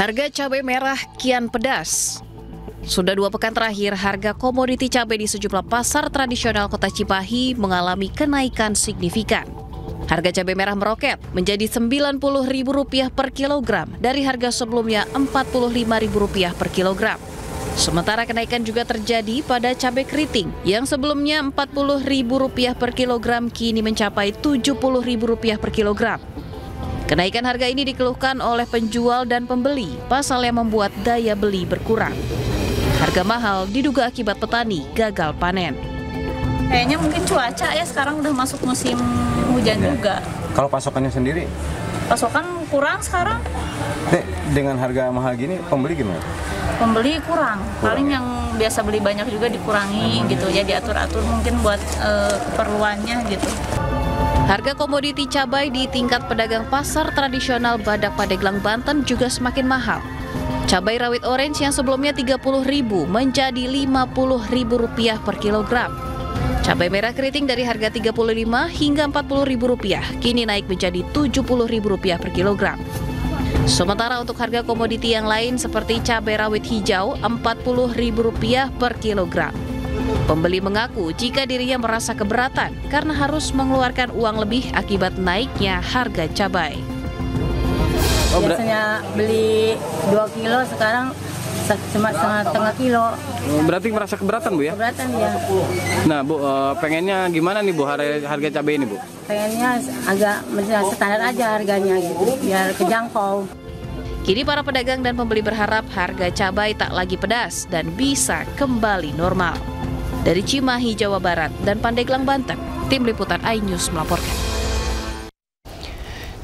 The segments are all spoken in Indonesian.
Harga cabai merah kian pedas. Sudah 2 pekan terakhir, harga komoditi cabai di sejumlah pasar tradisional Kota Cimahi mengalami kenaikan signifikan. Harga cabai merah meroket menjadi Rp90.000 per kilogram dari harga sebelumnya Rp45.000 per kilogram. Sementara kenaikan juga terjadi pada cabai keriting yang sebelumnya Rp40.000 per kilogram kini mencapai Rp70.000 per kilogram. Kenaikan harga ini dikeluhkan oleh penjual dan pembeli, pasalnya membuat daya beli berkurang. Harga mahal diduga akibat petani gagal panen. Kayaknya mungkin cuaca ya, sekarang udah masuk musim hujan juga. Kalau pasokannya sendiri? Pasokan kurang sekarang. Dengan harga mahal gini, pembeli gimana? Pembeli kurang. Paling yang biasa beli banyak juga dikurangi gitu ya, diatur-atur mungkin buat keperluannya gitu. Harga komoditi cabai di tingkat pedagang pasar tradisional Badak Pandeglang, Banten juga semakin mahal. Cabai rawit orange yang sebelumnya Rp30.000 menjadi Rp50.000 per kilogram. Cabai merah keriting dari harga Rp35 hingga Rp40.000 kini naik menjadi Rp70.000 per kilogram. Sementara untuk harga komoditi yang lain seperti cabai rawit hijau Rp40.000 per kilogram. Pembeli mengaku jika dirinya merasa keberatan karena harus mengeluarkan uang lebih akibat naiknya harga cabai. Biasanya beli 2 kilo, sekarang cuma setengah kilo. Berarti merasa keberatan, Bu, ya? Keberatan, ya. Nah, Bu, pengennya gimana nih, Bu, harga cabai ini, Bu? Pengennya agak standar aja harganya gitu, biar kejangkau. Kini para pedagang dan pembeli berharap harga cabai tak lagi pedas dan bisa kembali normal. Dari Cimahi, Jawa Barat, dan Pandeglang, Banten, Tim Liputan iNews melaporkan.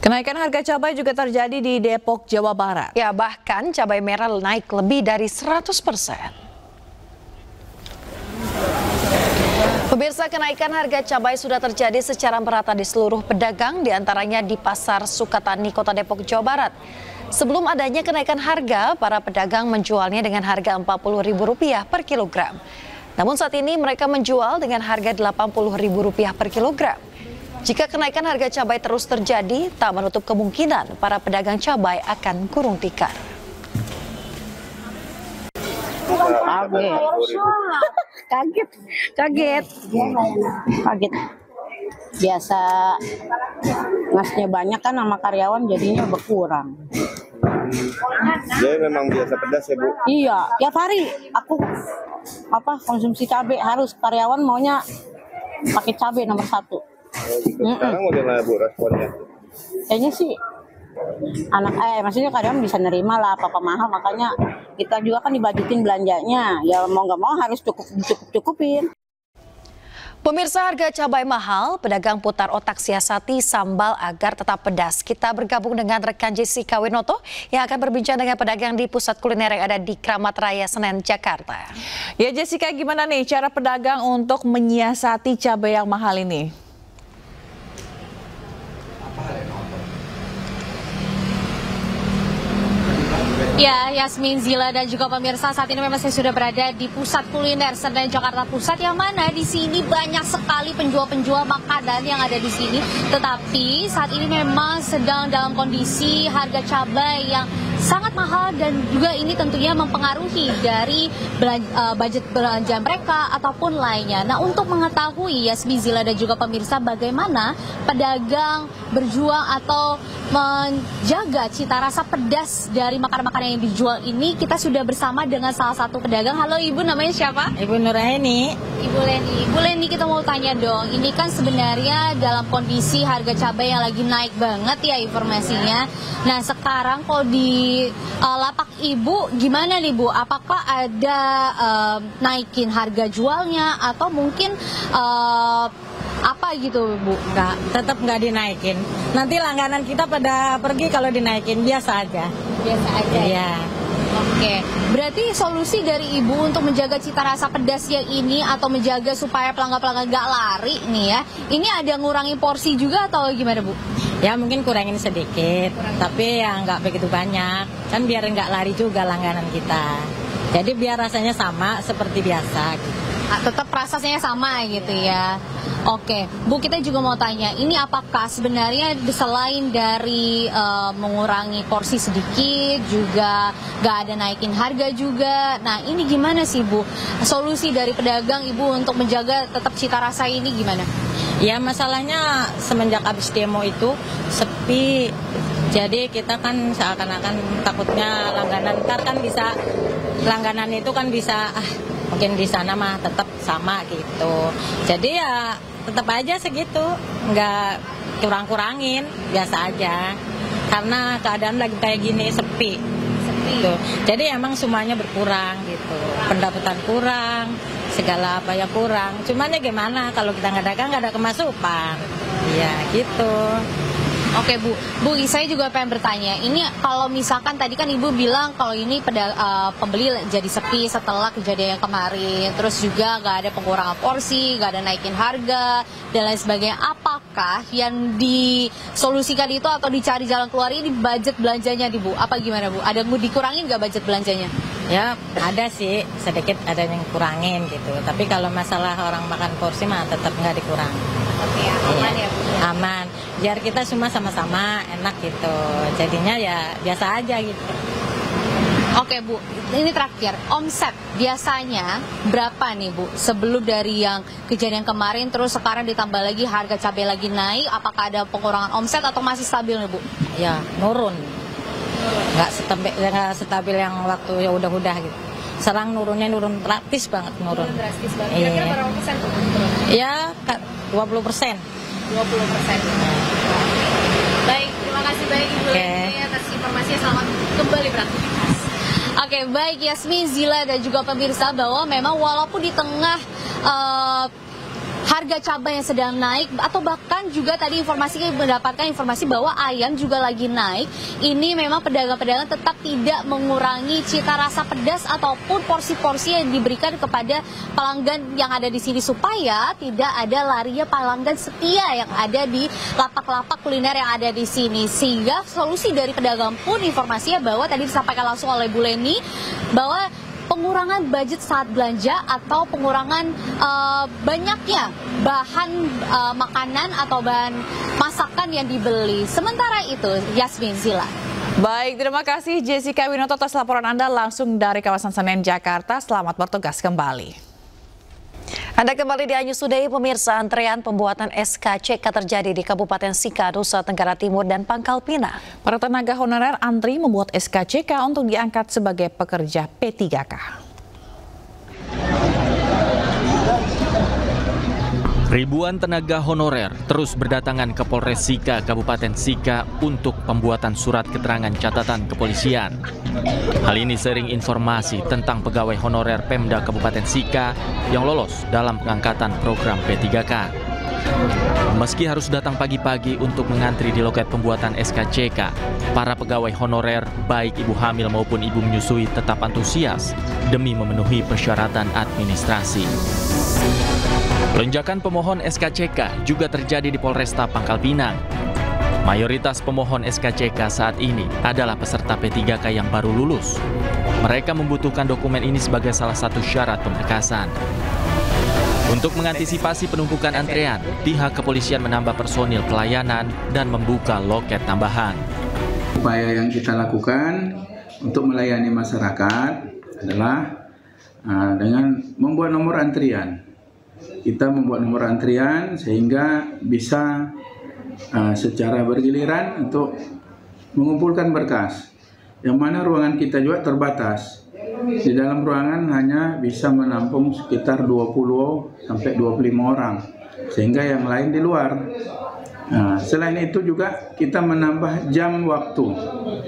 Kenaikan harga cabai juga terjadi di Depok, Jawa Barat. Ya, bahkan cabai merah naik lebih dari 100%. Pemirsa, kenaikan harga cabai sudah terjadi secara merata di seluruh pedagang, diantaranya di Pasar Sukatani, Kota Depok, Jawa Barat. Sebelum adanya kenaikan harga, para pedagang menjualnya dengan harga Rp40.000 per kilogram. Namun saat ini mereka menjual dengan harga Rp80.000 per kilogram. Jika kenaikan harga cabai terus terjadi, tak menutup kemungkinan para pedagang cabai akan gulung tikar. Kaget. Biasa ngasnya banyak kan sama karyawan, jadinya berkurang. Jadi memang biasa pedas ya, Bu? Iya, tiap hari aku konsumsi cabai, harus karyawan maunya pakai cabai nomor 1. Sekarang udah Bu responnya? Kayaknya sih maksudnya karyawan bisa nerima lah apa mahal, makanya kita juga kan dibajutin belanjanya, ya mau nggak mau harus cukupin. Pemirsa, harga cabai mahal, pedagang putar otak siasati sambal agar tetap pedas. Kita bergabung dengan rekan Jessica Winoto yang akan berbincang dengan pedagang di pusat kuliner yang ada di Kramat Raya Senen, Jakarta. Ya Jessica, gimana nih cara pedagang untuk menyiasati cabai yang mahal ini? Ya, Yasmin, Zila, dan juga pemirsa, saat ini memang saya sudah berada di pusat kuliner Senen, Jakarta Pusat, yang mana di sini banyak sekali penjual-penjual makanan yang ada di sini. Tetapi saat ini memang sedang dalam kondisi harga cabai yang sangat mahal, dan juga ini tentunya mempengaruhi dari budget belanja mereka ataupun lainnya. Nah, untuk mengetahui, Yasmin, Zila, dan juga pemirsa, bagaimana pedagang berjuang atau menjaga cita rasa pedas dari makanan-makanan yang dijual ini, kita sudah bersama dengan salah satu pedagang. Halo Ibu, namanya siapa? Ibu Nuraini. Ibu Leni, kita mau tanya dong, ini kan sebenarnya dalam kondisi harga cabai yang lagi naik banget ya informasinya. Nah, sekarang kalau di lapak Ibu gimana nih Bu? Apakah ada naikin harga jualnya atau mungkin apa gitu Bu? Enggak, tetap nggak dinaikin. Nanti langganan kita pada pergi kalau dinaikin, biasa aja. Biasa aja. Iya. Oke, berarti solusi dari Ibu untuk menjaga cita rasa pedasnya ini atau menjaga supaya pelanggan-pelanggan nggak lari nih ya, ini ada ngurangi porsi juga atau gimana Bu? Ya mungkin kurangin sedikit, tapi ya nggak begitu banyak, kan biar nggak lari juga langganan kita. Jadi biar rasanya sama seperti biasa gitu. tetap prosesnya sama gitu ya. Oke, Bu, kita juga mau tanya, ini apakah sebenarnya selain dari mengurangi porsi sedikit, juga nggak ada naikin harga juga. Nah, ini gimana sih, Bu? Solusi dari pedagang Ibu untuk menjaga tetap cita rasa ini gimana? Ya, masalahnya semenjak habis demo itu sepi. Jadi kita kan seakan-akan takutnya langganan, ntar kan bisa, langganan itu kan bisa, mungkin di sana mah tetap sama gitu. Jadi ya tetap aja segitu, nggak kurang-kurangin, biasa aja. Karena keadaan lagi kayak gini sepi. Gitu. Jadi emang semuanya berkurang gitu, pendapatan kurang, segala apa ya kurang. Cuman ya gimana, kalau kita nggak dagang nggak ada kemasukan, ya gitu. Oke, Bu, saya juga pengen bertanya, ini kalau misalkan tadi kan Ibu bilang kalau ini pembeli jadi sepi setelah kejadian yang kemarin, terus juga nggak ada pengurangan porsi, nggak ada naikin harga, dan lain sebagainya. Apakah yang disolusikan itu atau dicari jalan keluar ini budget belanjanya, Bu? Apa gimana, Bu? Ada dikurangin nggak budget belanjanya? Ya, ada sih, sedikit ada yang kurangin gitu. Tapi kalau masalah orang makan porsi mah tetap nggak dikurangi. Oke, aman ya, Bu? Aman, biar kita semua sama-sama enak gitu. Jadinya ya biasa aja gitu. Oke, Bu, ini terakhir, omset biasanya berapa nih, Bu? Sebelum dari yang kejadian kemarin, terus sekarang ditambah lagi harga cabai lagi naik, apakah ada pengurangan omset atau masih stabil nih, Bu? Ya, nurun. Nggak stabil yang waktu ya udah gitu. Serang nurunnya nurun drastis banget, nurun. Drastis banget. Kira-kira berapa persen, Bu? Ya, 20%. 20%. Baik, terima kasih banyak Ibu Leni atas informasinya. Selamat kembali beraktivitas. Oke, baik Yasmin, Zila dan juga pemirsa, bahwa memang walaupun di tengah harga cabai yang sedang naik, atau bahkan juga tadi mendapatkan informasi bahwa ayam juga lagi naik, ini memang pedagang-pedagang tetap tidak mengurangi cita rasa pedas ataupun porsi-porsi yang diberikan kepada pelanggan yang ada di sini, supaya tidak ada larinya pelanggan setia yang ada di lapak-lapak kuliner yang ada di sini. Sehingga solusi dari pedagang pun informasinya bahwa tadi disampaikan langsung oleh Bu Leni bahwa pengurangan budget saat belanja atau pengurangan banyaknya bahan makanan atau bahan masakan yang dibeli. Sementara itu, Yasmin, Zila. Baik, terima kasih Jessica Winoto atas laporan Anda langsung dari kawasan Senen, Jakarta. Selamat bertugas kembali. Anda kembali di Anyu Sudai, pemirsa. Antrean pembuatan SKCK terjadi di Kabupaten Sika, Nusa Tenggara Timur dan Pangkal Pinang. Para tenaga honorer antri membuat SKCK untuk diangkat sebagai pekerja P3K. Ribuan tenaga honorer terus berdatangan ke Polres Sika, Kabupaten Sika untuk pembuatan surat keterangan catatan kepolisian. Hal ini sering informasi tentang pegawai honorer Pemda Kabupaten Sika yang lolos dalam pengangkatan program P3K. Meski harus datang pagi-pagi untuk mengantri di loket pembuatan SKCK, para pegawai honorer, baik ibu hamil maupun ibu menyusui, tetap antusias demi memenuhi persyaratan administrasi. Lonjakan pemohon SKCK juga terjadi di Polresta Pangkal Pinang. Mayoritas pemohon SKCK saat ini adalah peserta P3K yang baru lulus. Mereka membutuhkan dokumen ini sebagai salah satu syarat pemberkasan. Untuk mengantisipasi penumpukan antrean, pihak kepolisian menambah personil pelayanan dan membuka loket tambahan. Upaya yang kita lakukan untuk melayani masyarakat adalah dengan membuat nomor antrian. Kita membuat nomor antrian sehingga bisa secara bergiliran untuk mengumpulkan berkas. Yang mana ruangan kita juga terbatas. Di dalam ruangan hanya bisa menampung sekitar 20 sampai 25 orang. Sehingga yang lain di luar. Nah, selain itu juga kita menambah jam waktu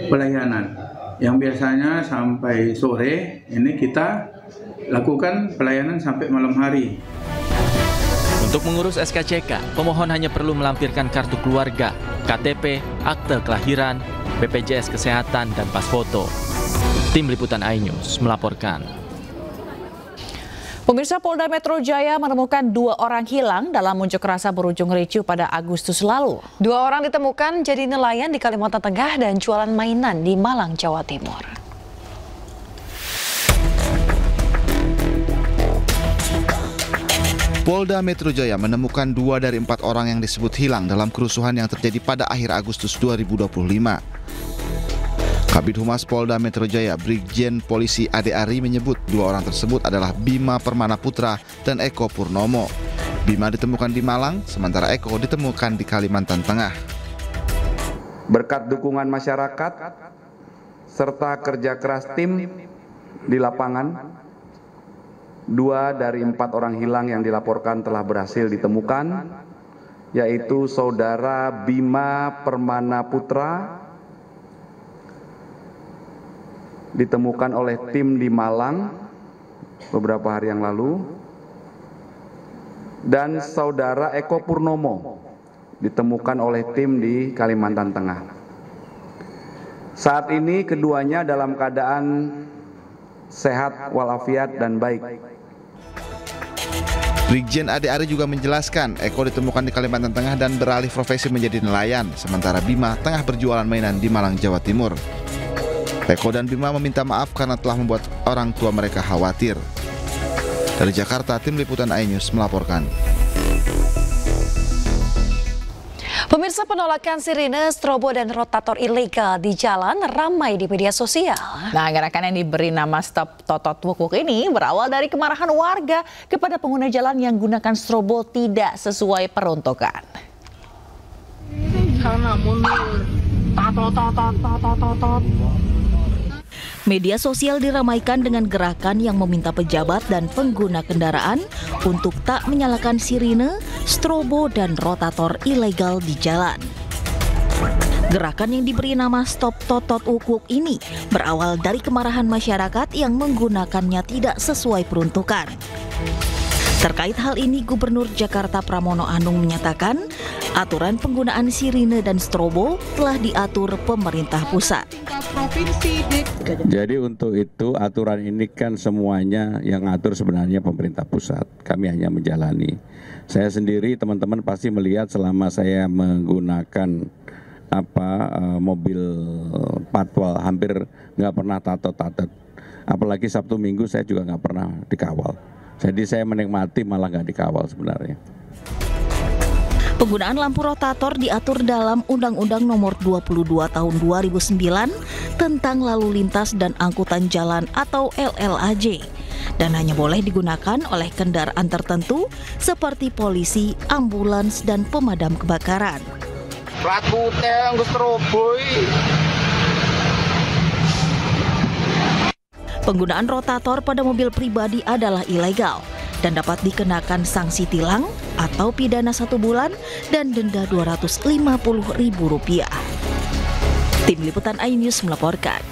pelayanan. Yang biasanya sampai sore, ini kita lakukan pelayanan sampai malam hari. Untuk mengurus SKCK, pemohon hanya perlu melampirkan kartu keluarga, KTP, akte kelahiran, BPJS Kesehatan, dan pas foto. Tim Liputan iNews melaporkan. Pemirsa, Polda Metro Jaya menemukan 2 orang hilang dalam unjuk rasa berujung ricuh pada Agustus lalu. 2 orang ditemukan jadi nelayan di Kalimantan Tengah dan jualan mainan di Malang, Jawa Timur. Polda Metro Jaya menemukan 2 dari 4 orang yang disebut hilang dalam kerusuhan yang terjadi pada akhir Agustus 2025. Kabid Humas Polda Metro Jaya, Brigjen Polisi Ade Ari menyebut 2 orang tersebut adalah Bima Permana Putra dan Eko Purnomo. Bima ditemukan di Malang, sementara Eko ditemukan di Kalimantan Tengah. Berkat dukungan masyarakat serta kerja keras tim di lapangan, 2 dari 4 orang hilang yang dilaporkan telah berhasil ditemukan, yaitu Saudara Bima Permana Putra, ditemukan oleh tim di Malang beberapa hari yang lalu, dan Saudara Eko Purnomo ditemukan oleh tim di Kalimantan Tengah. Saat ini keduanya dalam keadaan sehat walafiat dan baik. Brigjen Ade Ari juga menjelaskan Eko ditemukan di Kalimantan Tengah dan beralih profesi menjadi nelayan, sementara Bima tengah berjualan mainan di Malang, Jawa Timur. Eko dan Bima meminta maaf karena telah membuat orang tua mereka khawatir. Dari Jakarta, tim liputan iNews melaporkan. Pemirsa, penolakan sirine, strobo, dan rotator ilegal di jalan ramai di media sosial. Nah, gerakan yang diberi nama Stop Totot Wukuk ini berawal dari kemarahan warga kepada pengguna jalan yang gunakan strobo tidak sesuai peruntukan. Media sosial diramaikan dengan gerakan yang meminta pejabat dan pengguna kendaraan untuk tak menyalakan sirine, strobo, dan rotator ilegal di jalan. Gerakan yang diberi nama Stop Totot Wukuk ini berawal dari kemarahan masyarakat yang menggunakannya tidak sesuai peruntukan. Terkait hal ini, Gubernur Jakarta Pramono Anung menyatakan aturan penggunaan sirine dan strobo telah diatur pemerintah pusat. Jadi untuk itu aturan ini kan semuanya yang ngatur sebenarnya pemerintah pusat. Kami hanya menjalani. Saya sendiri, teman-teman pasti melihat selama saya menggunakan mobil patwal hampir nggak pernah tato-tato. Apalagi Sabtu Minggu saya juga nggak pernah dikawal. Jadi saya menikmati malah nggak dikawal sebenarnya. Penggunaan lampu rotator diatur dalam Undang-Undang Nomor 22 Tahun 2009 tentang Lalu Lintas dan Angkutan Jalan atau LLAJ dan hanya boleh digunakan oleh kendaraan tertentu seperti polisi, ambulans, dan pemadam kebakaran. Penggunaan rotator pada mobil pribadi adalah ilegal dan dapat dikenakan sanksi tilang atau pidana 1 bulan dan denda Rp250.000. Tim Liputan iNews melaporkan.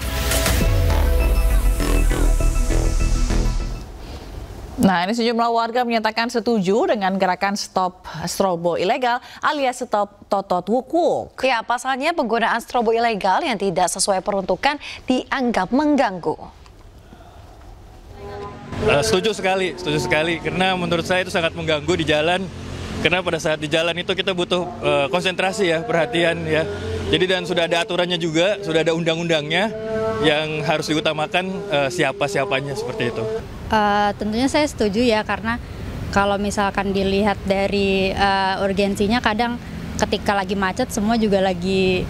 Nah, ini sejumlah warga menyatakan setuju dengan gerakan Stop Strobo Ilegal alias Stop Totot Wukuk. Ya, pasalnya penggunaan strobo ilegal yang tidak sesuai peruntukan dianggap mengganggu. Setuju sekali karena menurut saya itu sangat mengganggu di jalan, karena pada saat di jalan itu kita butuh konsentrasi ya, perhatian ya. Jadi dan sudah ada aturannya juga, sudah ada undang-undangnya yang harus diutamakan siapa-siapanya seperti itu. Tentunya saya setuju ya, karena kalau misalkan dilihat dari urgensinya, kadang ketika lagi macet semua juga lagi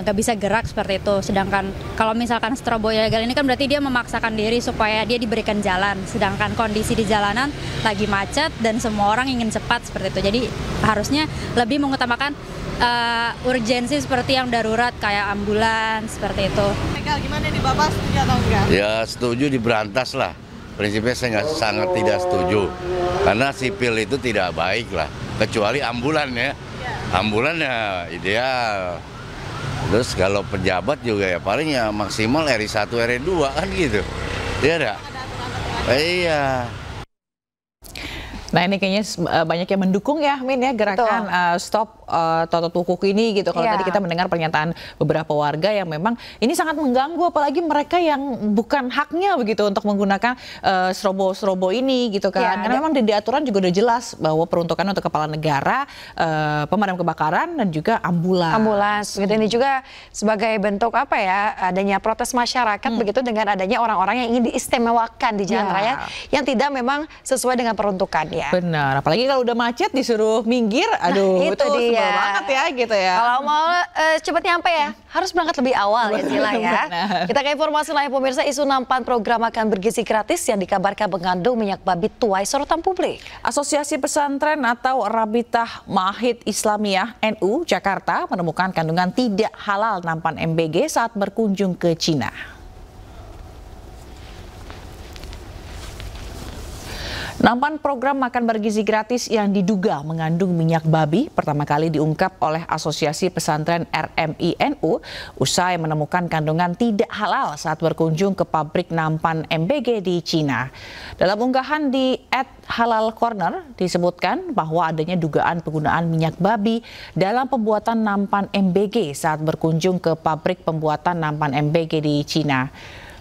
nggak bisa gerak seperti itu. Sedangkan kalau misalkan strobo ilegal ini kan berarti dia memaksakan diri supaya dia diberikan jalan. Sedangkan kondisi di jalanan lagi macet dan semua orang ingin cepat seperti itu. Jadi harusnya lebih mengutamakan urgensi seperti yang darurat kayak ambulans seperti itu. Ilegal gimana nih Bapak, setuju atau enggak? Ya setuju, diberantas lah. Prinsipnya saya sangat tidak setuju. Karena sipil itu tidak baik lah. Kecuali ambulan ya. Ambulan ya ideal. Terus kalau pejabat juga ya paling ya maksimal RI1, RI2 kan gitu. Iya enggak? Iya. Nah, ini kayaknya banyak yang mendukung ya, Min ya, gerakan Stop Toto Tukuk ini gitu. Kalau tadi kita mendengar pernyataan beberapa warga yang memang ini sangat mengganggu, apalagi mereka yang bukan haknya begitu untuk menggunakan strobo ini gitu kan. Karena memang di aturan juga udah jelas bahwa peruntukannya untuk kepala negara, pemadam kebakaran dan juga ambulans. Gitu. Ini juga sebagai bentuk apa ya, adanya protes masyarakat begitu dengan adanya orang-orang yang ingin diistimewakan di jalan raya yang tidak memang sesuai dengan peruntukannya. Benar, apalagi kalau udah macet disuruh minggir, aduh itu sebel banget ya gitu ya. Kalau mau cepet nyampe ya, harus berangkat lebih awal ya Zila ya. Kita ke informasi lain pemirsa, isu nampan program makan bergizi gratis yang dikabarkan mengandung minyak babi tuai sorotan publik. Asosiasi Pesantren atau Rabitah Mahid Islamiyah NU Jakarta menemukan kandungan tidak halal nampan MBG saat berkunjung ke Cina. Nampan program makan bergizi gratis yang diduga mengandung minyak babi pertama kali diungkap oleh Asosiasi Pesantren RMI NU usai menemukan kandungan tidak halal saat berkunjung ke pabrik nampan MBG di Cina. Dalam unggahan di @halalcorner disebutkan bahwa adanya dugaan penggunaan minyak babi dalam pembuatan nampan MBG saat berkunjung ke pabrik pembuatan nampan MBG di Cina.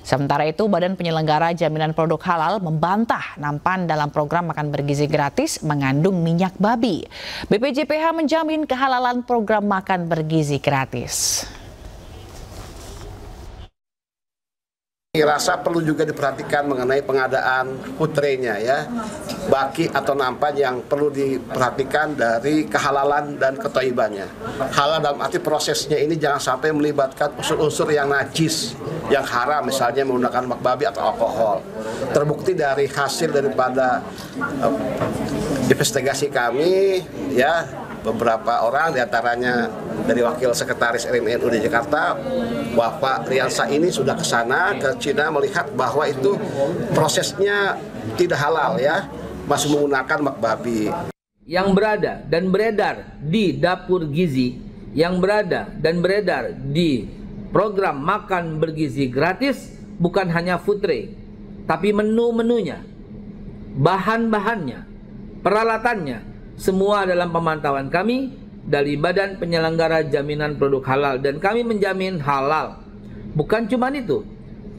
Sementara itu, Badan Penyelenggara Jaminan Produk Halal membantah nampan dalam program makan bergizi gratis mengandung minyak babi. BPJPH menjamin kehalalan program makan bergizi gratis. Rasa perlu juga diperhatikan mengenai pengadaan putrenya ya, baki atau nampan yang perlu diperhatikan dari kehalalan dan ketoibannya. Halal dalam arti prosesnya ini jangan sampai melibatkan unsur-unsur yang najis, yang haram, misalnya menggunakan lemak babi atau alkohol. Terbukti dari hasil daripada investigasi kami ya, beberapa orang diantaranya dari Wakil Sekretaris RMI NU di Jakarta, Bapak Riansa ini sudah ke sana, ke Cina melihat bahwa itu prosesnya tidak halal ya, masih menggunakan lemak babi. Yang berada dan beredar di dapur gizi, yang berada dan beredar di program makan bergizi gratis bukan hanya food tray, tapi menu-menunya, bahan-bahannya, peralatannya, semua dalam pemantauan kami dari Badan Penyelenggara Jaminan Produk Halal, dan kami menjamin halal. Bukan cuma itu,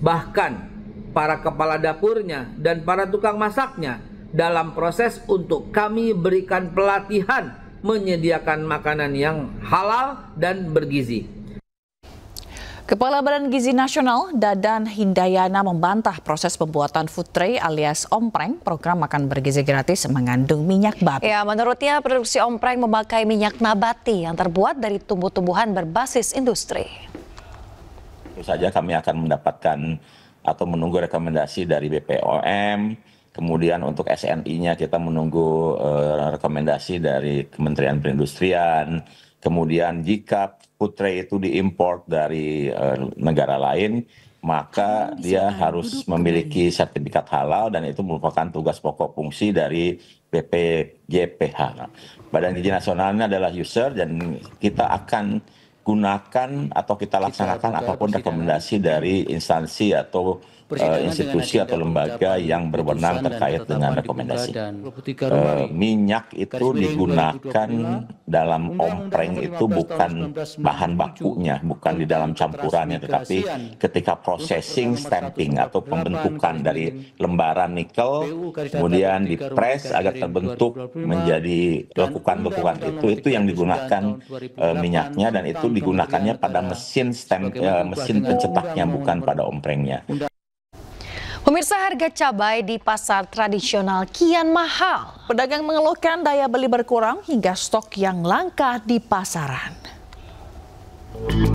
bahkan para kepala dapurnya dan para tukang masaknya dalam proses untuk kami berikan pelatihan menyediakan makanan yang halal dan bergizi. Kepala Badan Gizi Nasional Dadan Hindayana membantah proses pembuatan food tray alias ompreng program makan bergizi gratis mengandung minyak babi. Ya, menurutnya produksi ompreng memakai minyak nabati yang terbuat dari tumbuh-tumbuhan berbasis industri. Tentu saja kami akan mendapatkan atau menunggu rekomendasi dari BPOM, kemudian untuk SNI-nya kita menunggu rekomendasi dari Kementerian Perindustrian. Kemudian jika food tray itu diimpor dari negara lain, maka dia harus memiliki sertifikat halal dan itu merupakan tugas pokok fungsi dari BPJPH. Badan Gizi Nasional ini adalah user dan kita akan gunakan atau kita laksanakan apapun rekomendasi dari instansi atau institusi atau lembaga yang berwenang terkait dengan rekomendasi. Minyak itu digunakan dalam ompreng itu bukan bahan bakunya, bukan di dalam campurannya, tetapi ketika processing, stamping atau pembentukan dari lembaran nikel, kemudian dipres agar terbentuk menjadi lekukan-lekukan itu yang digunakan minyaknya, dan itu digunakannya pada mesin mesin pencetaknya, bukan pada omprengnya. Pemirsa, harga cabai di pasar tradisional kian mahal. Pedagang mengeluhkan daya beli berkurang hingga stok yang langka di pasaran.